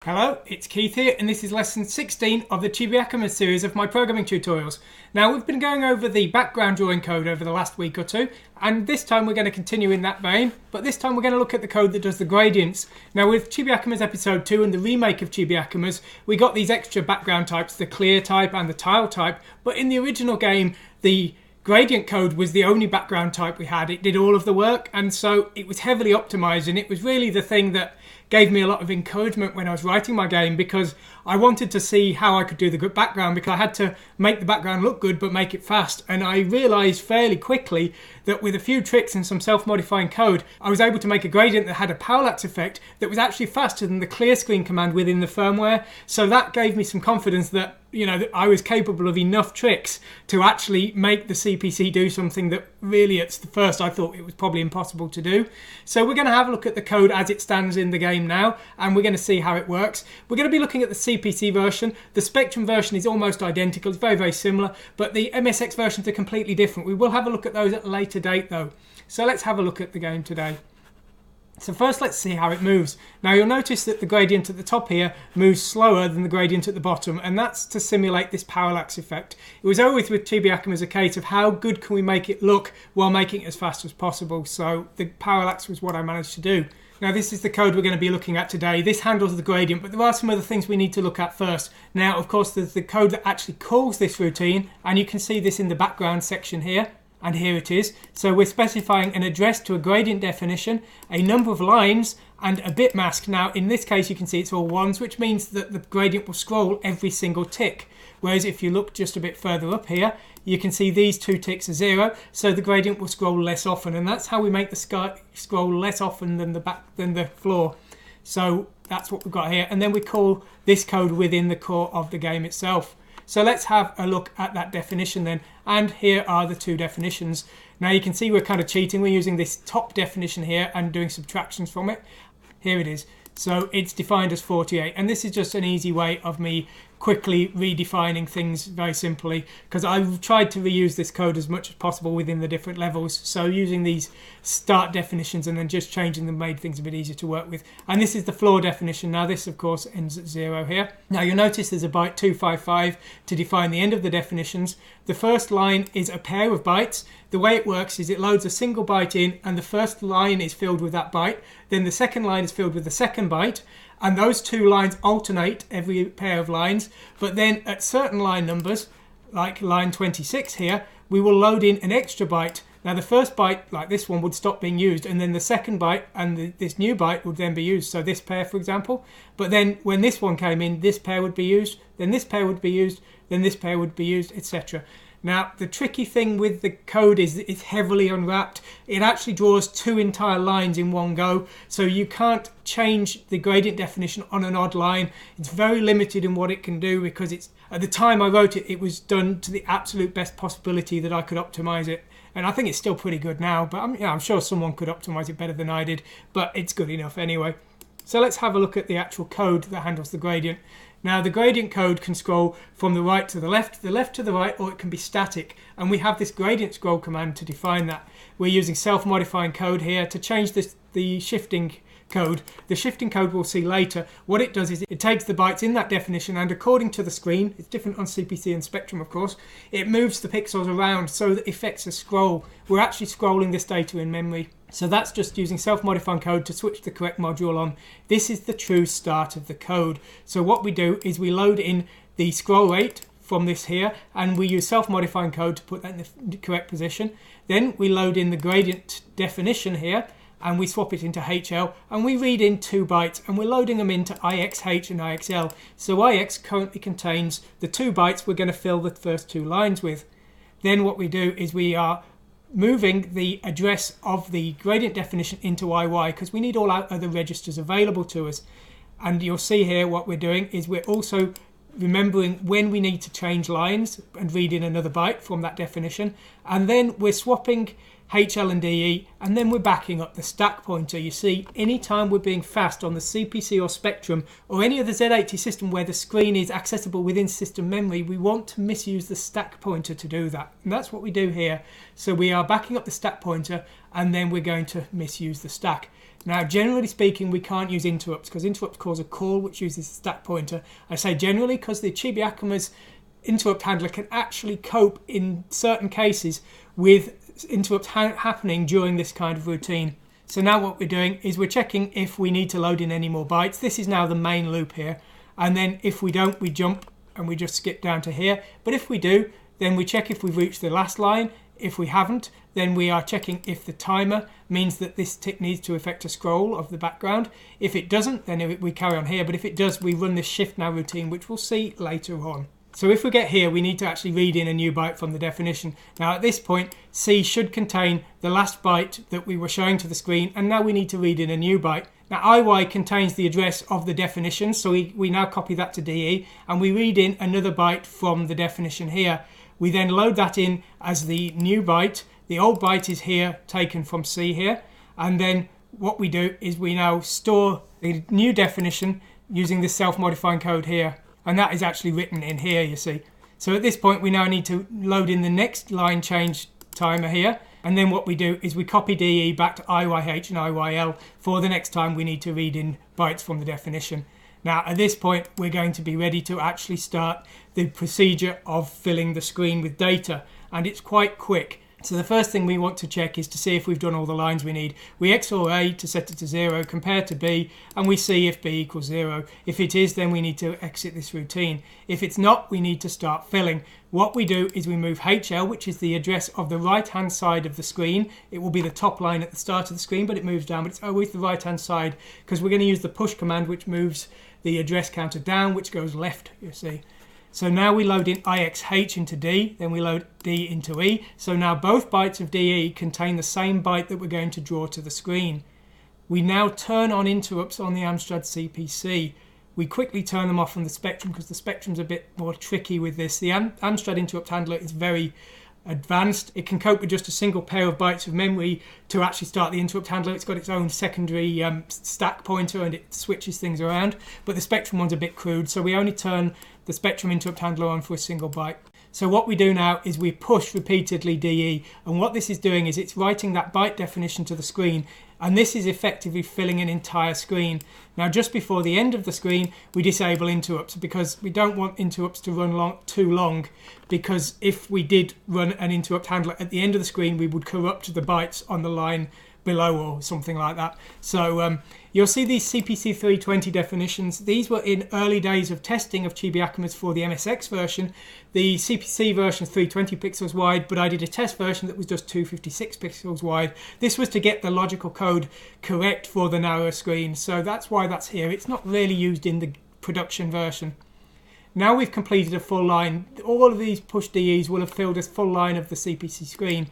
Hello, it's Keith here, and this is lesson 16 of the ChibiAkumas series of my programming tutorials. Now, we've been going over the background drawing code over the last week or two, and this time we're going to continue in that vein, but this time we're going to look at the code that does the gradients. Now, with ChibiAkumas episode 2 and the remake of ChibiAkumas, we got these extra background types, the clear type and the tile type, but in the original game, the gradient code was the only background type we had. It did all of the work, and so it was heavily optimized, and it was really the thing that gave me a lot of encouragement when I was writing my game, because I wanted to see how I could do the good background, because I had to make the background look good but make it fast. And I realized fairly quickly that with a few tricks and some self-modifying code, I was able to make a gradient that had a parallax effect that was actually faster than the clear screen command within the firmware. So that gave me some confidence that, that I was capable of enough tricks to actually make the CPC do something that really at the first I thought it was probably impossible to do. So we're going to have a look at the code as it stands in the game now, and we're going to see how it works. We're going to be looking at the CPC version. The Spectrum version is almost identical. It's very, very similar, but the MSX versions are completely different. We will have a look at those at a later date though. So let's have a look at the game today. So first let's see how it moves. Now you'll notice that the gradient at the top here moves slower than the gradient at the bottom, and that's to simulate this parallax effect. It was always with ChibiAkumas a case of how good can we make it look while making it as fast as possible. So the parallax was what I managed to do. Now this is the code we're going to be looking at today. This handles the gradient, but there are some other things we need to look at first. Now of course there's the code that actually calls this routine, and you can see this in the background section here. And here it is. So we're specifying an address to a gradient definition, a number of lines, and a bit mask. Now in this case you can see it's all ones, which means that the gradient will scroll every single tick. Whereas if you look just a bit further up here, you can see these two ticks are 0, so the gradient will scroll less often, and that's how we make the sky scroll less often than the floor. So that's what we've got here, and then we call this code within the core of the game itself. So let's have a look at that definition then, and here are the two definitions. Now you can see we're kind of cheating. We're using this top definition here and doing subtractions from it. Here it is. So it's defined as 48, and this is just an easy way of me quickly redefining things very simply, because I've tried to reuse this code as much as possible within the different levels. So using these start definitions and then just changing them made things a bit easier to work with. And this is the floor definition. Now this of course ends at 0 here. Now you'll notice there's a byte 255 to define the end of the definitions. The first line is a pair of bytes. The way it works is it loads a single byte in, and the first line is filled with that byte. Then the second line is filled with the second byte. And those two lines alternate every pair of lines, but then at certain line numbers, like line 26 here, we will load in an extra byte. Now the first byte, like this one, would stop being used, and then the second byte and this new byte would then be used, so this pair for example. But then when this one came in, this pair would be used, then this pair would be used, then this pair would be used, etc. Now, the tricky thing with the code is it's heavily unwrapped. It actually draws two entire lines in one go, so you can't change the gradient definition on an odd line. It's very limited in what it can do, because it's at the time I wrote it, it was done to the absolute best possibility that I could optimize it. And I think it's still pretty good now, but I'm sure someone could optimize it better than I did, but it's good enough anyway. So let's have a look at the actual code that handles the gradient. Now the gradient code can scroll from the right to the left to the right, or it can be static. And we have this gradient scroll command to define that. We're using self-modifying code here to change the shifting code. The shifting code we'll see later. What it does is it takes the bytes in that definition, and according to the screen, it's different on CPC and Spectrum of course, it moves the pixels around so that it affects a scroll. We're actually scrolling this data in memory. So that's just using self-modifying code to switch the correct module on. This is the true start of the code. So what we do is we load in the scroll rate from this here, and we use self-modifying code to put that in the correct position. Then we load in the gradient definition here, and we swap it into HL, and we read in 2 bytes, and we're loading them into IXH and IXL. So IX currently contains the 2 bytes we're going to fill the first 2 lines with. Then what we do is we are moving the address of the gradient definition into IY, because we need all our other registers available to us. And you'll see here what we're doing is we're also remembering when we need to change lines and read in another byte from that definition. And then we're swapping HL and DE, and then we're backing up the stack pointer. You see, anytime we're being fast on the CPC or Spectrum or any other Z80 system where the screen is accessible within system memory, we want to misuse the stack pointer to do that. And that's what we do here. So we are backing up the stack pointer, and then we're going to misuse the stack. Now, generally speaking, we can't use interrupts because interrupts cause a call which uses the stack pointer. I say generally because the ChibiAkumas interrupt handler can actually cope in certain cases with interrupts happening during this kind of routine. So now what we're doing is we're checking if we need to load in any more bytes. This is now the main loop here. And then if we don't, we jump and we just skip down to here. But if we do, then we check if we've reached the last line. If we haven't, then we are checking if the timer means that this tick needs to affect a scroll of the background. If it doesn't, then we carry on here. But if it does, we run this shift now routine, which we'll see later on. So if we get here, we need to actually read in a new byte from the definition. Now at this point, C should contain the last byte that we were showing to the screen, and now we need to read in a new byte. Now IY contains the address of the definition, so we now copy that to DE, and we read in another byte from the definition here. We then load that in as the new byte. The old byte is here, taken from C here, and then what we do is we now store the new definition using this self-modifying code here. And that is actually written in here, you see. So at this point, we now need to load in the next line change timer here. And then what we do is we copy DE back to IYH and IYL for the next time we need to read in bytes from the definition. Now, at this point, we're going to be ready to actually start the procedure of filling the screen with data. And it's quite quick. So the first thing we want to check is to see if we've done all the lines we need. We XOR A to set it to 0, compare to B, and we see if B equals 0. If it is, then we need to exit this routine. If it's not, we need to start filling. What we do is we move HL, which is the address of the right-hand side of the screen. It will be the top line at the start of the screen, but it moves down, but it's always the right-hand side because we're going to use the push command, which moves the address counter down, which goes left, you see. So now we load in IXH into D, then we load D into E. So now both bytes of DE contain the same byte that we're going to draw to the screen. We now turn on interrupts on the Amstrad CPC. We quickly turn them off from the Spectrum because the Spectrum's a bit more tricky with this. The Amstrad interrupt handler is very advanced. It can cope with just a single pair of bytes of memory to actually start the interrupt handler. It's got its own secondary stack pointer and it switches things around. But the Spectrum one's a bit crude, so we only turn the Spectrum interrupt handler on for a single byte. So what we do now is we push repeatedly DE, and what this is doing is it's writing that byte definition to the screen, and this is effectively filling an entire screen. Now just before the end of the screen we disable interrupts because we don't want interrupts to run too long, because if we did run an interrupt handler at the end of the screen we would corrupt the bytes on the line below or something like that. So you'll see these CPC 320 definitions. These were in early days of testing of ChibiAkumas for the MSX version. The CPC version is 320 pixels wide, but I did a test version that was just 256 pixels wide. This was to get the logical code correct for the narrow screen, so that's why that's here. It's not really used in the production version. Now we've completed a full line. All of these push DEs will have filled a full line of the CPC screen.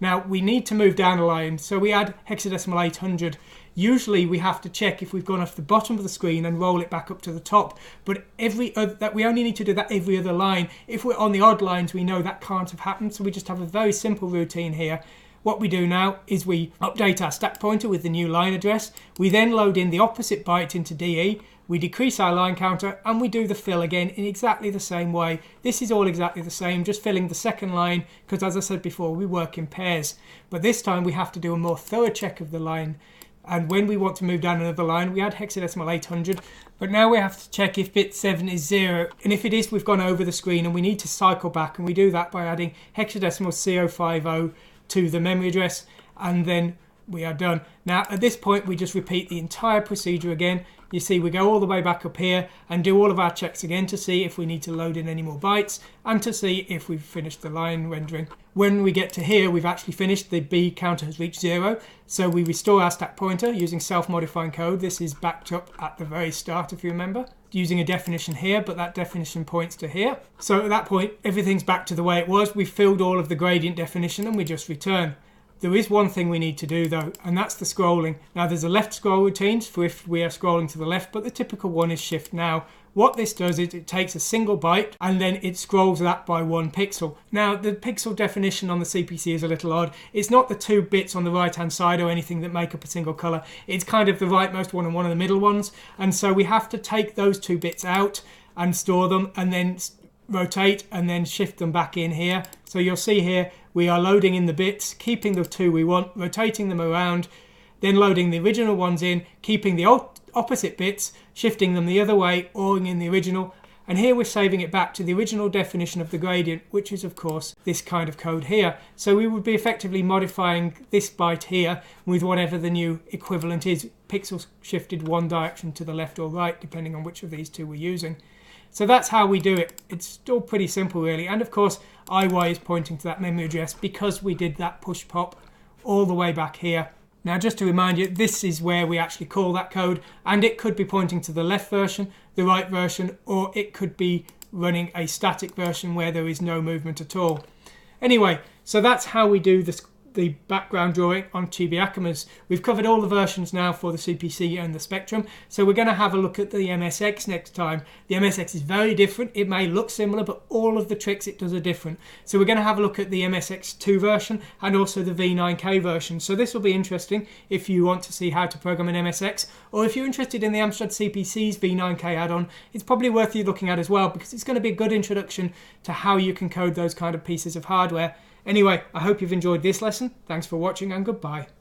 Now we need to move down a line, so we add hexadecimal 800. Usually we have to check if we've gone off the bottom of the screen and roll it back up to the top, but we only need to do that every other line. If we're on the odd lines, we know that can't have happened, so we just have a very simple routine here. What we do now is we update our stack pointer with the new line address. We then load in the opposite byte into DE. We decrease our line counter and we do the fill again in exactly the same way. This is all exactly the same, just filling the second line because, as I said before, we work in pairs. But this time we have to do a more thorough check of the line. And when we want to move down another line, we add hexadecimal 800. But now we have to check if bit 7 is 0. And if it is, we've gone over the screen and we need to cycle back. And we do that by adding hexadecimal C050 to the memory address. And then we are done. Now at this point we just repeat the entire procedure again. You see we go all the way back up here and do all of our checks again to see if we need to load in any more bytes and to see if we've finished the line rendering. When we get to here we've actually finished. The B counter has reached 0, so we restore our stack pointer using self-modifying code. This is backed up at the very start if you remember, using a definition here, but that definition points to here. So at that point everything's back to the way it was. We've filled all of the gradient definition and we just return. There is one thing we need to do though, and that's the scrolling. Now there's a left scroll routine for if we are scrolling to the left, but the typical one is shift now. What this does is it takes a single byte and then it scrolls that by 1 pixel. Now the pixel definition on the CPC is a little odd. It's not the 2 bits on the right hand side or anything that make up a single colour. It's kind of the rightmost one and one of the middle ones, and so we have to take those 2 bits out and store them and then rotate and then shift them back in here. So you'll see here we are loading in the bits, keeping the 2 we want, rotating them around, then loading the original ones in, keeping the opposite bits, shifting them the other way, ORing in the original. And here we're saving it back to the original definition of the gradient, which is of course this kind of code here. So we would be effectively modifying this byte here with whatever the new equivalent is, pixels shifted one direction to the left or right, depending on which of these two we're using. So that's how we do it. It's still pretty simple really. And of course, IY is pointing to that memory address because we did that push pop all the way back here. Now, just to remind you, this is where we actually call that code, and it could be pointing to the left version, the right version, or it could be running a static version where there is no movement at all. Anyway, so that's how we do this, the background drawing on ChibiAkumas. We've covered all the versions now for the CPC and the Spectrum, so we're going to have a look at the MSX next time. The MSX is very different. It may look similar, but all of the tricks it does are different. So we're going to have a look at the MSX2 version and also the V9K version. So this will be interesting if you want to see how to program an MSX, or if you're interested in the Amstrad CPC's V9K add-on, it's probably worth you looking at as well, because it's going to be a good introduction to how you can code those kind of pieces of hardware. Anyway, I hope you've enjoyed this lesson. Thanks for watching and goodbye.